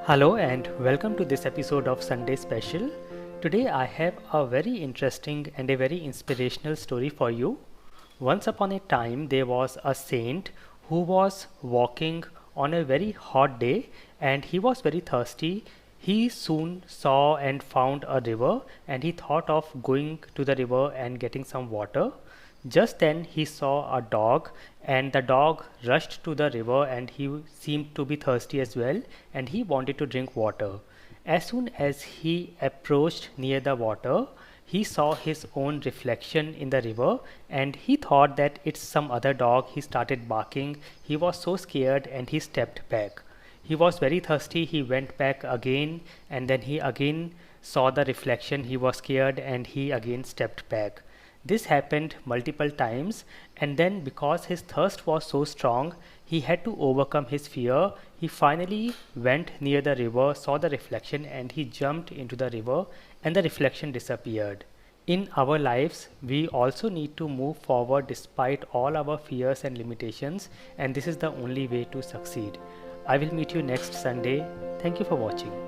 Hello and welcome to this episode of Sunday Special. Today I have a very interesting and a very inspirational story for you. Once upon a time there was a saint who was walking on a very hot day and he was very thirsty. He soon saw and found a river and he thought of going to the river and getting some water. Just then he saw a dog and the dog rushed to the river and he seemed to be thirsty as well and he wanted to drink water. As soon as he approached near the water, he saw his own reflection in the river and he thought that it's some other dog. He started barking. He was so scared and he stepped back. He was very thirsty. He went back again and then he again saw the reflection. He was scared and he again stepped back. This happened multiple times and then because his thirst was so strong, he had to overcome his fear. He finally went near the river, saw the reflection and he jumped into the river and the reflection disappeared. In our lives, we also need to move forward despite all our fears and limitations, and this is the only way to succeed. I will meet you next Sunday. Thank you for watching.